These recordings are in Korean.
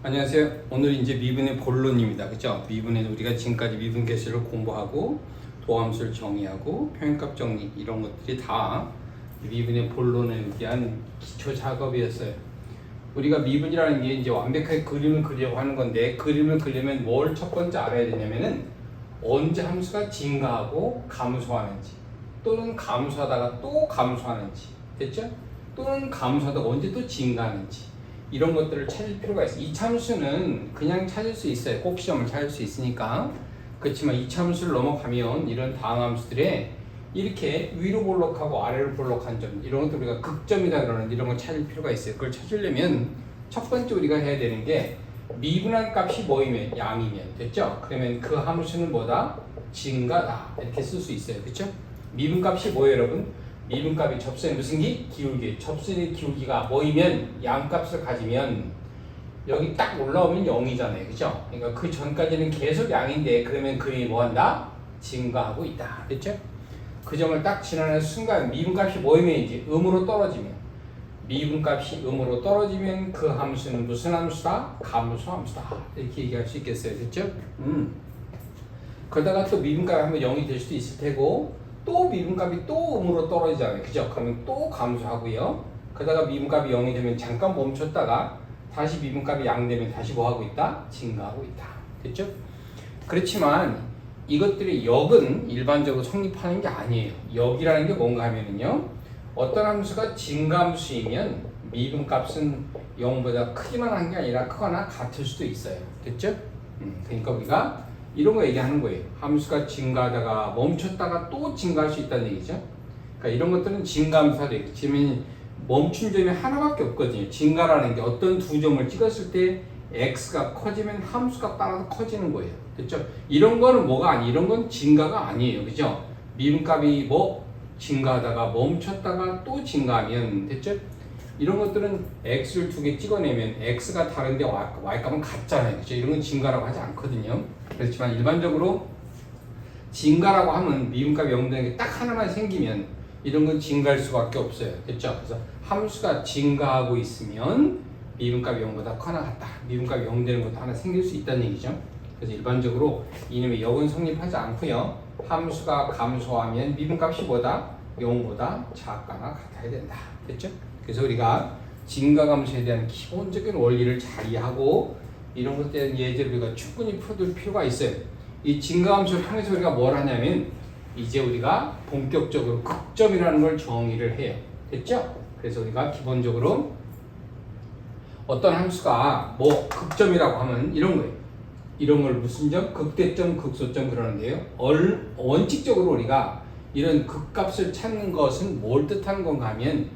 안녕하세요. 오늘 이제 미분의 본론입니다. 그죠? 미분에 우리가 지금까지 미분 계수를 공부하고 도함수를 정의하고 평행값 정리 이런 것들이 다 미분의 본론에 의한 기초 작업이었어요. 우리가 미분이라는 게 이제 완벽하게 그림을 그리려고 하는 건데 그림을 그리려면 뭘 첫 번째 알아야 되냐면은 언제 함수가 증가하고 감소하는지 또는 감소하다가 또 감소하는지 됐죠? 또는 감소하다가 언제 또 증가하는지 이런 것들을 찾을 필요가 있어요. 이참수는 그냥 찾을 수 있어요. 꼭 시험을 찾을 수 있으니까. 그렇지만 이참수를 넘어가면 이런 다항함수들에 이렇게 위로 볼록하고 아래로 볼록한 점 이런 것들 우리가 극점이다 그러는데 이런 걸 찾을 필요가 있어요. 그걸 찾으려면 첫 번째 우리가 해야 되는 게 미분한 값이 뭐이면 양이면 됐죠? 그러면 그 함수는 뭐다? 증가다 이렇게 쓸 수 있어요. 그렇죠? 미분값이 뭐예요 여러분? 미분값이 접선의 무슨 기? 기울기. 접선의 기울기가 뭐이면 양값을 가지면 여기 딱 올라오면 0이잖아요. 그죠? 그러니까 그 전까지는 계속 양인데 그러면 그림이 뭐한다? 증가하고 있다. 됐죠? 그 점을 딱 지나는 순간 미분값이 뭐이면 이제 음으로 떨어지면 미분값이 음으로 떨어지면 그 함수는 무슨 함수다? 감소함수다. 이렇게 얘기할 수 있겠어요. 됐죠? 그러다가 또 미분값이 한번 0이 될 수도 있을 테고 또 미분값이 또 음으로 떨어지잖아요. 그죠? 그러면 또 감소하고요. 그러다가 미분값이 0이 되면 잠깐 멈췄다가 다시 미분값이 양 되면 다시 뭐 하고 있다? 증가하고 있다. 됐죠? 그렇지만 이것들의 역은 일반적으로 성립하는 게 아니에요. 역이라는 게 뭔가 하면은요. 어떤 함수가 증가함수이면 미분값은 0보다 크기만 한 게 아니라 크거나 같을 수도 있어요. 됐죠? 그러니까 우리가 이런 거 얘기하는 거예요. 함수가 증가하다가 멈췄다가 또 증가할 수 있다는 얘기죠. 그러니까 이런 것들은 증가함수가 되겠죠. 지금 멈춘 점이 하나밖에 없거든요. 증가라는 게 어떤 두 점을 찍었을 때 x가 커지면 함수가 따라서 커지는 거예요. 됐죠? 이런 거는 뭐가 아니에요. 이런 건 증가가 아니에요. 그죠? 미분값이 뭐 증가하다가 멈췄다가 또 증가하면 됐죠? 이런 것들은 x를 두 개 찍어내면 x가 다른데 y값은 같잖아요. 그죠? 이런 건 증가라고 하지 않거든요. 그렇지만 일반적으로 증가라고 하면 미분값이 0 되는 게 딱 하나만 생기면 이런 건 증가할 수밖에 없어요. 됐죠? 그래서 함수가 증가하고 있으면 미분값이 0보다 커나 같다. 미분값이 0 되는 것도 하나 생길 수 있다는 얘기죠. 그래서 일반적으로 이놈의 역은 성립하지 않고요. 함수가 감소하면 미분값이 뭐다? 0보다 작거나 같아야 된다. 됐죠? 그래서 우리가 증가감소에 대한 기본적인 원리를 잘 이해하고 이런 것에 대한 예제를 우리가 충분히 풀어둘 필요가 있어요. 이 증가함수를 통해서 우리가 뭘 하냐면 이제 우리가 본격적으로 극점이라는 걸 정의를 해요. 됐죠? 그래서 우리가 기본적으로 어떤 함수가 뭐 극점이라고 하면 이런 거예요. 이런 걸 무슨 점? 극대점, 극소점 그러는데요. 원칙적으로 우리가 이런 극값을 찾는 것은 뭘 뜻하는 건가 하면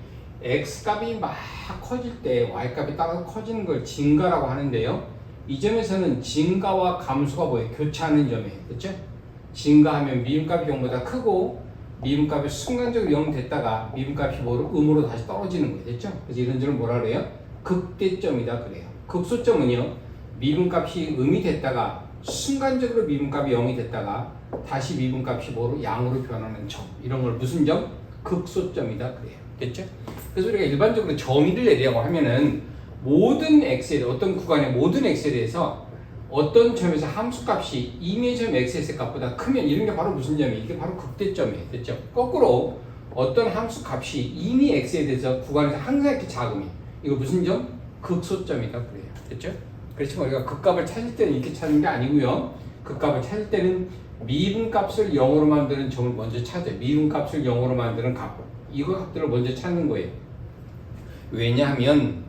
x값이 막 커질 때 y값이 따라서 커지는 걸 증가라고 하는데요. 이 점에서는 증가와 감소가 뭐예요? 교차하는 점이에요. 그렇죠? 증가하면 미분값이 0보다 크고 미분값이 순간적으로 0 됐다가 미분값이 뭐로? 음으로 다시 떨어지는 거예요. 됐죠? 그래서 이런 점을 뭐라 그래요? 극대점이다 그래요. 극소점은요. 미분값이 음이 됐다가 순간적으로 미분값이 0이 됐다가 다시 미분값이 뭐로? 양으로 변하는 점. 이런 걸 무슨 점? 극소점이다 그래요. 됐죠? 그래서 우리가 일반적으로 정의를 내려고 하면은 모든 x에 어떤 구간의 모든 x에 대해서 어떤 점에서 함수값이 이미의 점 x의 값보다 크면 이런 게 바로 무슨 점이에요? 이게 바로 극대점이에요. 됐죠? 거꾸로 어떤 함수값이 이미 x에 대해서 구간에서 항상 이렇게 작으면 이거 무슨 점? 극소점이다 그래요. 됐죠? 그렇지만 우리가 극값을 찾을 때는 이렇게 찾는 게 아니고요. 극값을 찾을 때는 미분값을 0으로 만드는 점을 먼저 찾아요. 미분값을 0으로 만드는 값. 이거 값들을 먼저 찾는 거예요. 왜냐하면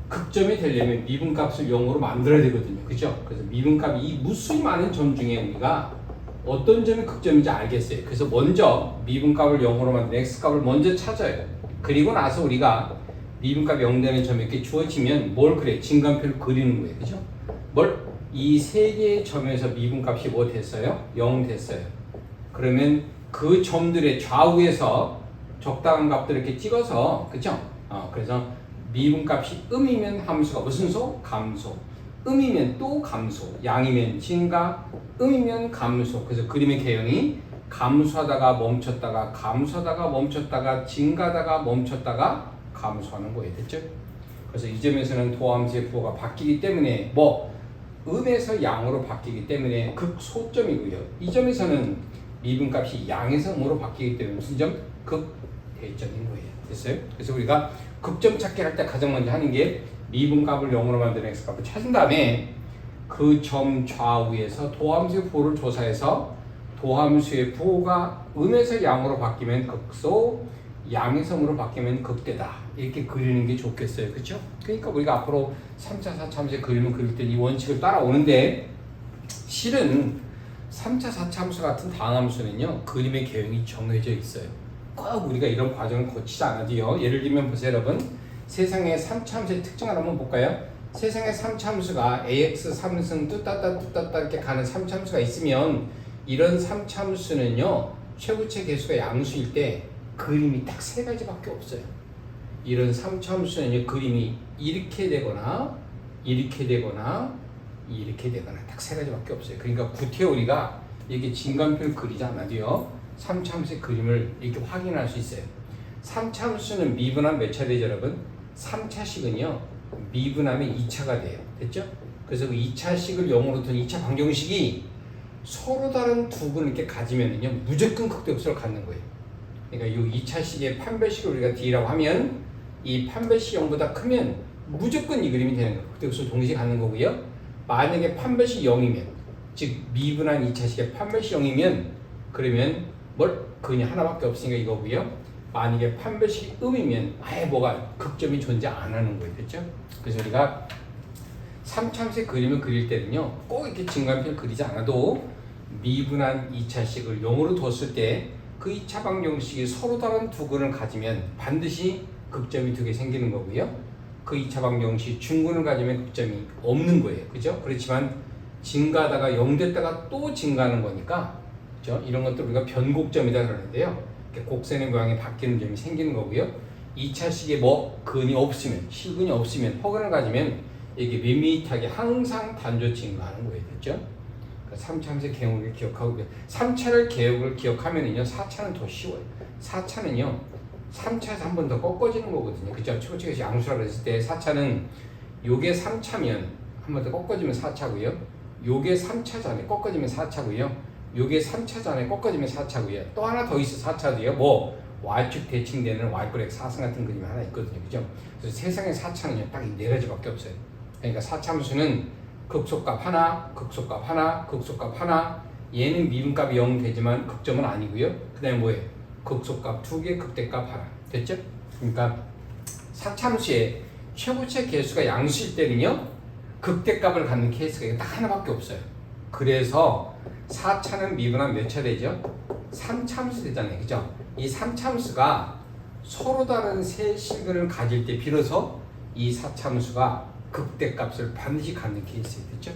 극점이 되려면 미분값을 0으로 만들어야 되거든요. 그죠? 그래서 미분값이 이 무수히 많은 점 중에 우리가 어떤 점이 극점인지 알겠어요. 그래서 먼저 미분값을 0으로 만든 x값을 먼저 찾아요. 그리고 나서 우리가 미분값이 0 되는 점이 이렇게 주어지면 뭘 그래? 증가표를 그리는 거예요. 그죠? 이 세 개의 점에서 미분값이 뭐 됐어요? 0 됐어요. 그러면 그 점들의 좌우에서 적당한 값들을 이렇게 찍어서, 그죠? 그래서 미분값이 음이면 함수가 무슨 소? 감소. 음이면 또 감소. 양이면 증가. 음이면 감소. 그래서 그림의 개형이 감소하다가 멈췄다가 감소하다가 멈췄다가 증가하다가 멈췄다가 감소하는 거예요. 됐죠? 그래서 이 점에서는 도함수의 부호가 바뀌기 때문에 뭐 음에서 양으로 바뀌기 때문에 극소점이고요. 이 점에서는 미분값이 양에서 음으로 바뀌기 때문에 무슨 점? 극대점인 거예요. 됐어요? 그래서 우리가 극점 찾기 할 때 가장 먼저 하는 게 미분값을 0으로 만드는 x값을 찾은 다음에 그 점 좌우에서 도함수의 부호를 조사해서 도함수의 부호가 음에서 양으로 바뀌면 극소, 양에서 음으로 바뀌면 극대다. 이렇게 그리는 게 좋겠어요. 그렇죠? 그러니까 우리가 앞으로 3차, 4차 함수의 그림을 그릴 때 이 원칙을 따라오는데 실은 3차, 4차 함수 같은 다항함수는요. 그림의 개형이 정해져 있어요. 꼭 우리가 이런 과정을 거치지 않아도요. 예를 들면 보세요 여러분. 세상에 3차 함수의 특징을 한번 볼까요? 세상에 3차 함수가 ax 3승 뚜따따 이렇게 가는 3차 함수가 있으면 이런 3차 함수는요. 최고체 계수가 양수일 때 그림이 딱 세 가지밖에 없어요. 이런 3차 함수는요. 그림이 이렇게 되거나 이렇게 되거나 이렇게 되거나 딱 세 가지밖에 없어요. 그러니까 구태여 우리가 이게 진간표를 그리지 않아도요. 3차 함수의 그림을 이렇게 확인할 수 있어요. 3차 함수는 미분하면 몇 차 되죠 여러분? 3차식은요. 미분하면 2차가 돼요. 됐죠? 그래서 그 2차식을 0으로 둔 2차 방정식이 서로 다른 두 근을 이렇게 가지면은요. 무조건 극대극소를 갖는 거예요. 그러니까 이 2차식의 판별식을 우리가 D라고 하면 이 판별식 0보다 크면 무조건 이 그림이 되는 거예요. 극대극소를 동시에 갖는 거고요. 만약에 판별식 0이면 즉 미분한 2차식의 판별식 0이면 그러면 근이 하나밖에 없으니까 이거고요. 만약에 판별식이 음이면 아예 뭐가 극점이 존재 안 하는 거예요. 됐죠? 그래서 우리가 3차함수의 그림을 그릴 때는요. 꼭 이렇게 진간표를 그리지 않아도 미분한 2차식을 0으로 뒀을 때 그 2차 방정식이 서로 다른 두 근을 가지면 반드시 극점이 두 개 생기는 거고요. 그 2차 방정식이 중근을 가지면 극점이 없는 거예요. 그죠? 그렇지만 증가하다가 0 됐다가 또 증가하는 거니까 그죠? 이런 것들 우리가 변곡점이다 그러는데요. 곡선의 모양이 바뀌는 점이 생기는 거고요. 2차식에 근이 없으면 실근이 없으면 허근을 가지면 이게 밋밋하게 항상 단조 증가하는 거예요. 됐죠? 3차 함수의 개형을 기억하고 3차를 개형을 기억하면은요 4차는 더 쉬워요. 4차는요 3차에서 한 번 더 꺾어지는 거거든요. 그죠? 초고체계수 양수라고 했을 때 4차는 요게 3차면 한 번 더 꺾어지면 4차고요. 요게 3차잖아요. 꺾어지면 4차고요. 요게 3차잖아요. 꺾어지면 4차고요. 또 하나 더 있어 4차도요. Y축 대칭되는 Y꼴 X 4승 같은 그림이 하나 있거든요. 그죠? 그래서 세상에 4차는요 딱 이 네 가지밖에 없어요. 그러니까 4차 함수는 극소값 하나, 극소값 하나, 극소값 하나. 얘는 미분값이 0 되지만 극점은 아니고요. 그 다음에 뭐예요? 극소값 2개, 극대값 하나. 됐죠? 그러니까 4차 함수의 최고체 개수가 양수일 때는요. 극대값을 갖는 케이스가 딱 하나밖에 없어요. 그래서 4차는 미분하면 몇 차 되죠? 3차 함수 되잖아요. 그죠? 이 3차 함수가 서로 다른 세 실근을 가질 때 비로소 이 4차 함수가 극대값을 반드시 갖는 케이스예요. 됐죠?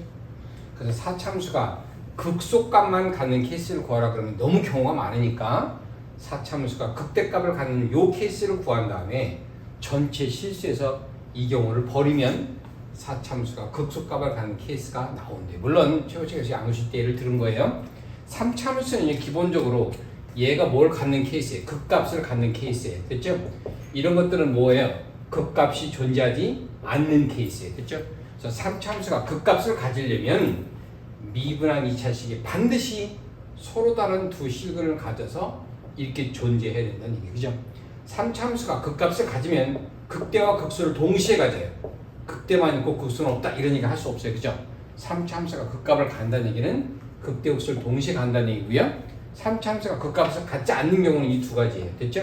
그래서 4차 함수가 극소값만 갖는 케이스를 구하라 그러면 너무 경우가 많으니까 4차 함수가 극대값을 갖는 요 케이스를 구한 다음에 전체 실수에서 이 경우를 버리면 4차 함수가 극소값을 갖는 케이스가 나온대요. 물론 최고체계수 양수 때 예를 들은 거예요. 3차 함수는 기본적으로 얘가 뭘 갖는 케이스예요. 극값을 갖는 케이스예요. 됐죠? 이런 것들은 뭐예요? 극값이 존재하지 않는 케이스예요. 됐죠? 그래서 3차 함수가 극값을 가지려면 미분한 2차식이 반드시 서로 다른 두 실근을 가져서 이렇게 존재해야 된다는 얘기죠. 그죠? 3차 함수가 극값을 가지면 극대와 극소를 동시에 가져요. 극대만 있고 극소는 없다 이런 얘기 할 수 없어요. 그죠? 3차 함수가 극값을 간다는 얘기는 극대 극소를 동시에 간다는 얘기고요. 3차 함수가 극값을 갖지 않는 경우는 이 두 가지예요. 됐죠?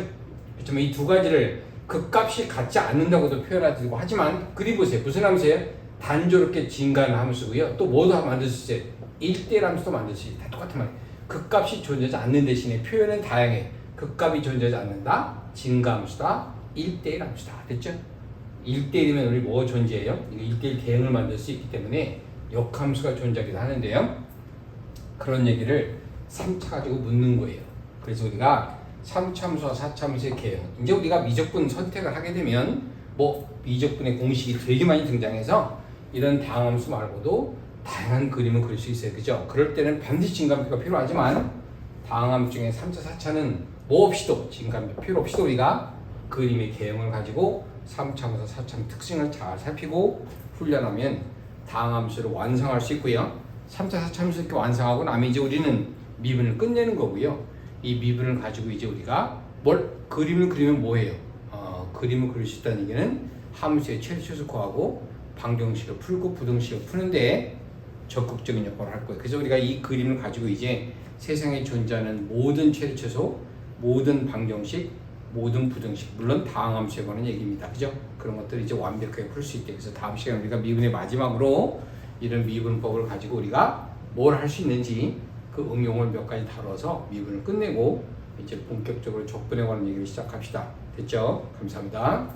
그렇지만 이 두 가지를 극값이 같지 않는다고도 표현하고 하지만 그리 보세요. 무슨 함수예요? 단조롭게 증가하는 함수고요. 또 뭐도 만들 수 있어요? 1대1 함수도 만들 수 있어요. 다 똑같은 말이에요. 극값이 존재하지 않는 대신에 표현은 다양해. 극값이 존재하지 않는다. 증가함수다. 1대1 함수다. 됐죠? 1대1이면 우리 뭐 존재해요? 이거 1대1 대응을 만들 수 있기 때문에 역함수가 존재하기도 하는데요. 그런 얘기를 3차 가지고 묻는 거예요. 그래서 우리가 3차 함수와 4차 함수의 개형. 이제 우리가 미적분 선택을 하게 되면 미적분의 공식이 되게 많이 등장해서 이런 다항함수 말고도 다양한 그림을 그릴 수 있어요. 그죠? 그럴 때는 반드시 진간표가 필요하지만 다항함수 중에 3차, 4차는 뭐 없이도 진간표 필요 없이도 우리가 그림의 개형을 가지고 3차부터 4차 특징을 잘 살피고 훈련하면 다항 함수를 완성할 수 있고요. 3차, 4차 함수 이렇게 완성하고 나면 이제 우리는 미분을 끝내는 거고요. 이 미분을 가지고 이제 우리가 그림을 그리면 뭐예요? 그림을 그릴 수 있다는 얘기는 함수의 최대최소 구하고 방정식을 풀고 부등식을 푸는데 적극적인 역할을 할 거예요. 그래서 우리가 이 그림을 가지고 이제 세상에 존재하는 모든 최대최소, 모든 방정식, 모든 부등식, 물론 다항함수에 관한 얘기입니다. 그죠? 그런 것들을 이제 완벽하게 풀 수 있대. 그래서 다음 시간에 우리가 미분의 마지막으로 이런 미분법을 가지고 우리가 뭘 할 수 있는지 그 응용을 몇 가지 다뤄서 미분을 끝내고 이제 본격적으로 적분에 관한 얘기를 시작합시다. 됐죠? 감사합니다.